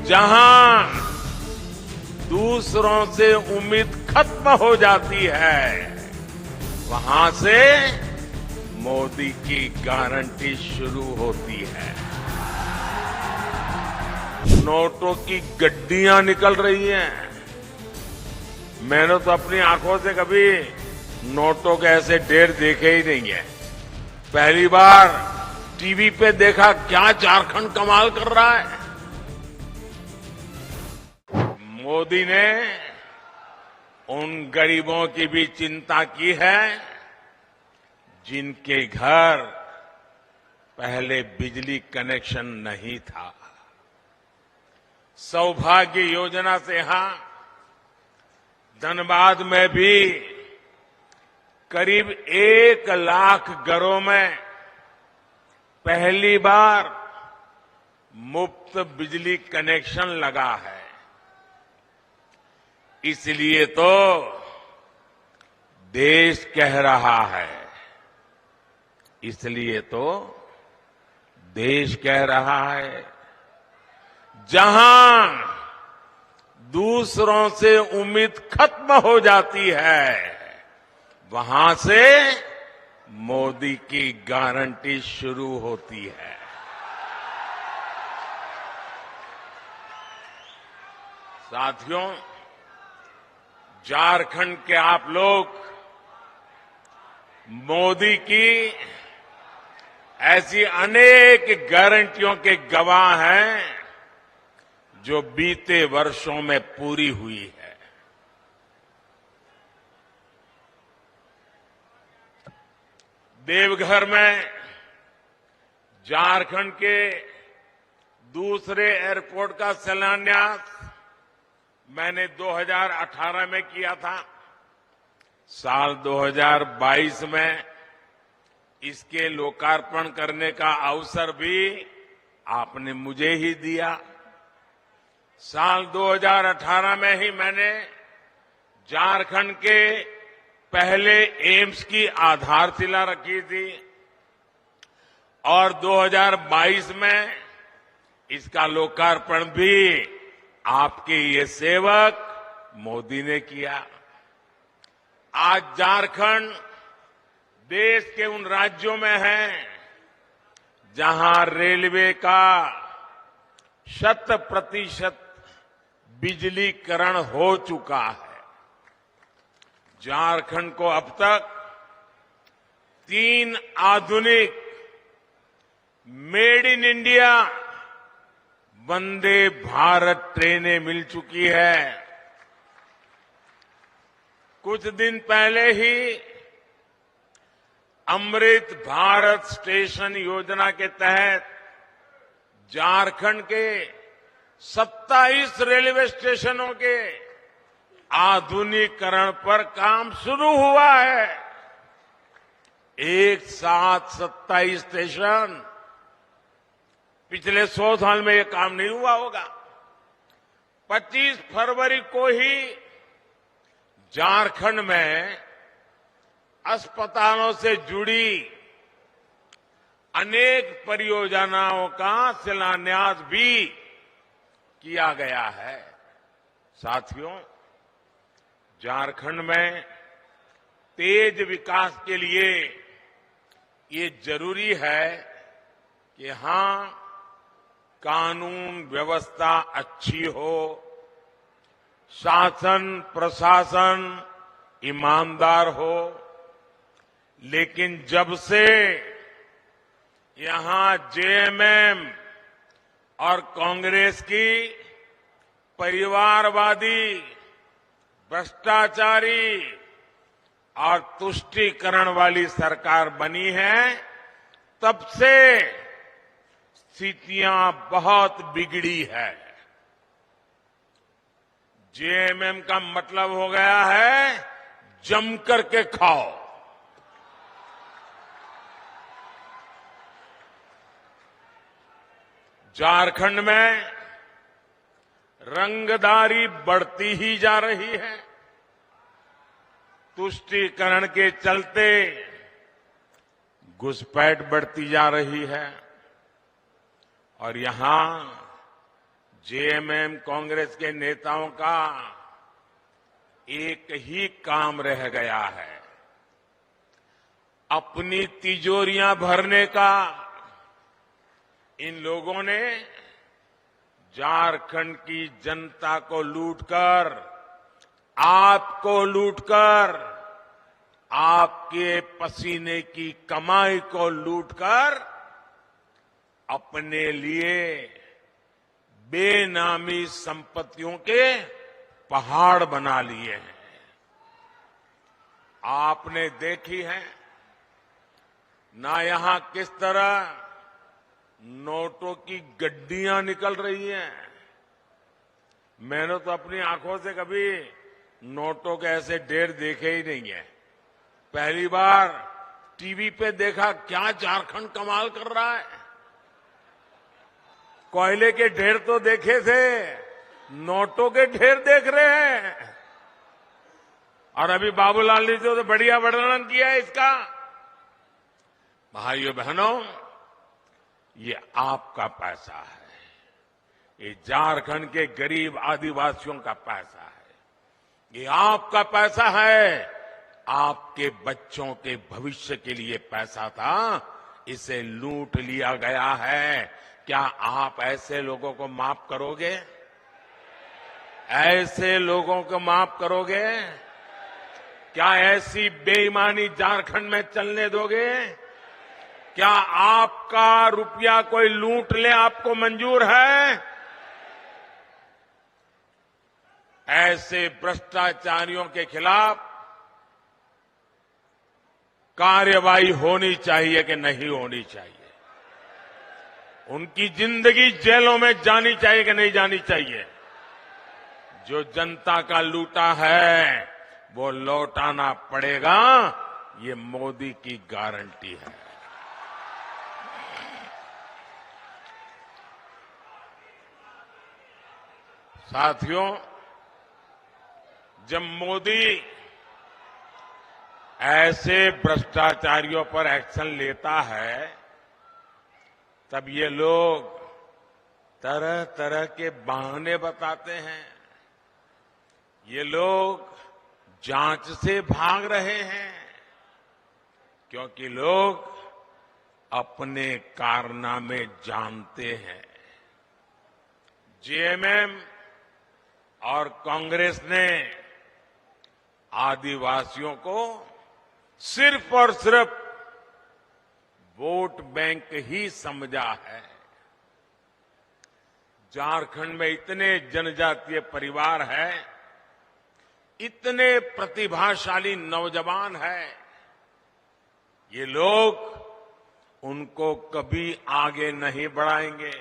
जहां दूसरों से उम्मीद खत्म हो जाती है, वहां से मोदी की गारंटी शुरू होती है। नोटों की गड्डियां निकल रही हैं। मैंने तो अपनी आंखों से कभी नोटों के ऐसे ढेर देखे ही नहीं है। पहली बार टीवी पे देखा, क्या झारखंड कमाल कर रहा है। मोदी ने उन गरीबों की भी चिंता की है जिनके घर पहले बिजली कनेक्शन नहीं था। सौभाग्य योजना से यहां धनबाद में भी करीब 1 लाख घरों में पहली बार मुफ्त बिजली कनेक्शन लगा है। इसलिए तो देश कह रहा है, इसलिए तो देश कह रहा है, जहां दूसरों से उम्मीद खत्म हो जाती है, वहां से मोदी की गारंटी शुरू होती है। साथियों, झारखंड के आप लोग मोदी की ऐसी अनेक गारंटियों के गवाह हैं जो बीते वर्षों में पूरी हुई है। देवघर में झारखंड के दूसरे एयरपोर्ट का शिलान्यास मैंने 2018 में किया था। साल 2022 में इसके लोकार्पण करने का अवसर भी आपने मुझे ही दिया। साल 2018 में ही मैंने झारखंड के पहले एम्स की आधारशिला रखी थी और 2022 में इसका लोकार्पण भी आपके ये सेवक मोदी ने किया। आज झारखंड देश के उन राज्यों में है जहां रेलवे का 100% बिजलीकरण हो चुका है। झारखंड को अब तक 3 आधुनिक made in India Vande Bharat ट्रेनें मिल चुकी है। कुछ दिन पहले ही अमृत भारत स्टेशन योजना के तहत झारखंड के 27 रेलवे स्टेशनों के आधुनिकीकरण पर काम शुरू हुआ है। एक साथ 27 स्टेशन। पिछले 100 साल में यह काम नहीं हुआ होगा। 25 फरवरी को ही झारखंड में अस्पतालों से जुड़ी अनेक परियोजनाओं का शिलान्यास भी किया गया है। साथियों, झारखंड में तेज विकास के लिए ये जरूरी है कि यहां कानून व्यवस्था अच्छी हो, शासन प्रशासन ईमानदार हो। लेकिन जब से यहां जेएमएम और कांग्रेस की परिवारवादी, भ्रष्टाचारी और तुष्टीकरण वाली सरकार बनी है, तब से स्थितियां बहुत बिगड़ी है। जेएमएम का मतलब हो गया है जम करके खाओ। झारखंड में रंगदारी बढ़ती ही जा रही है। तुष्टीकरण के चलते घुसपैठ बढ़ती जा रही है और यहां जेएमएम कांग्रेस के नेताओं का एक ही काम रह गया है, अपनी तिजोरियां भरने का। इन लोगों ने झारखंड की जनता को लूटकर, आपको लूटकर, आपके पसीने की कमाई को लूटकर अपने लिए बेनामी संपत्तियों के पहाड़ बना लिए हैं। आपने देखी है ना यहां किस तरह नोटों की गड्डियां निकल रही हैं। मैंने तो अपनी आंखों से कभी नोटों के ऐसे ढेर देखे ही नहीं है। पहली बार टीवी पे देखा, क्या झारखंड कमाल कर रहा है। कोयले के ढेर तो देखे थे, नोटों के ढेर देख रहे हैं। और अभी बाबूलाल ने जो बढ़िया वर्णन किया है इसका। भाइयों बहनों, ये आपका पैसा है, ये झारखंड के गरीब आदिवासियों का पैसा है, ये आपका पैसा है। आपके बच्चों के भविष्य के लिए पैसा था, इसे लूट लिया गया है। क्या आप ऐसे लोगों को माफ करोगे? ऐसे लोगों को माफ करोगे? क्या ऐसी बेईमानी झारखंड में चलने दोगे? क्या आपका रुपया कोई लूट ले आपको मंजूर है? ऐसे भ्रष्टाचारियों के खिलाफ कार्रवाई होनी चाहिए कि नहीं होनी चाहिए? उनकी जिंदगी जेलों में जानी चाहिए कि नहीं जानी चाहिए? जो जनता का लूटा है वो लौटाना पड़ेगा, ये मोदी की गारंटी है। साथियों, जब मोदी ऐसे भ्रष्टाचारियों पर एक्शन लेता है, तब ये लोग तरह तरह के बहाने बताते हैं। ये लोग जांच से भाग रहे हैं क्योंकि लोग अपने कारनामे जानते हैं। जेएमएम और कांग्रेस ने आदिवासियों को सिर्फ और सिर्फ वोट बैंक ही समझा है। झारखंड में इतने जनजातीय परिवार हैं, इतने प्रतिभाशाली नौजवान हैं, ये लोग उनको कभी आगे नहीं बढ़ाएंगे।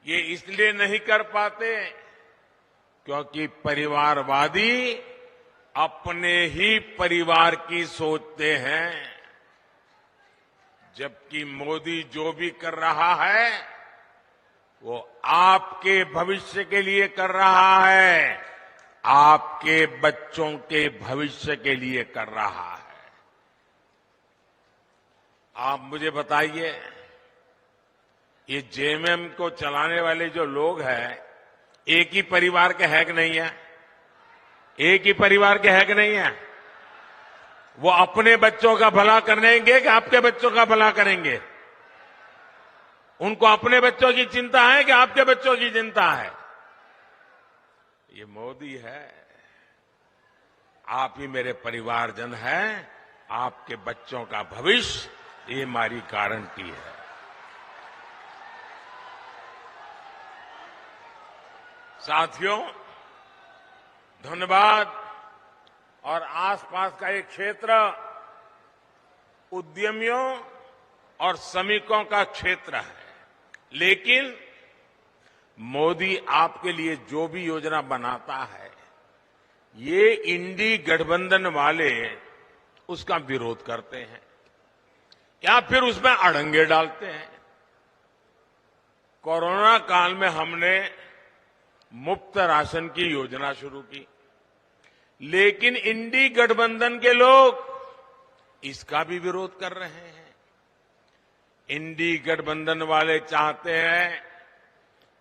ये इसलिए नहीं कर पाते क्योंकि परिवारवादी अपने ही परिवार की सोचते हैं, जबकि मोदी जो भी कर रहा है वो आपके भविष्य के लिए कर रहा है, आपके बच्चों के भविष्य के लिए कर रहा है। आप मुझे बताइए, ये जेएमएम को चलाने वाले जो लोग हैं, एक ही परिवार के है कि नहीं है? एक ही परिवार के है कि नहीं है? वो अपने बच्चों का भला करेंगे कि आपके बच्चों का भला करेंगे? उनको अपने बच्चों की चिंता है कि आपके बच्चों की चिंता है? ये मोदी है। आप ही मेरे परिवारजन हैं, आपके बच्चों का भविष्य, ये हमारी गारंटी है। साथियों, धनबाद और आसपास का एक क्षेत्र उद्यमियों और श्रमिकों का क्षेत्र है, लेकिन मोदी आपके लिए जो भी योजना बनाता है, ये इंडी गठबंधन वाले उसका विरोध करते हैं या फिर उसमें अड़ंगे डालते हैं। कोरोना काल में हमने मुफ्त राशन की योजना शुरू की, लेकिन इंडी गठबंधन के लोग इसका भी विरोध कर रहे हैं। इंडी गठबंधन वाले चाहते हैं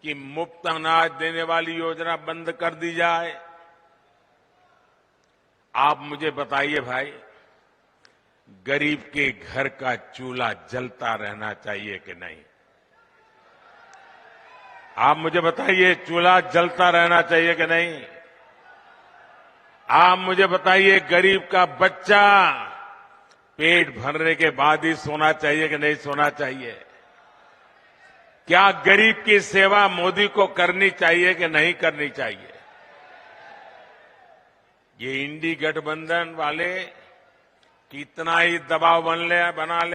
कि मुफ्त अनाज देने वाली योजना बंद कर दी जाए। आप मुझे बताइए भाई, गरीब के घर का चूल्हा जलता रहना चाहिए कि नहीं? आप मुझे बताइए, चूल्हा जलता रहना चाहिए कि नहीं? आप मुझे बताइए, गरीब का बच्चा पेट भरने के बाद ही सोना चाहिए कि नहीं सोना चाहिए? क्या गरीब की सेवा मोदी को करनी चाहिए कि नहीं करनी चाहिए? ये इंडी गठबंधन वाले कितना ही दबाव बना ले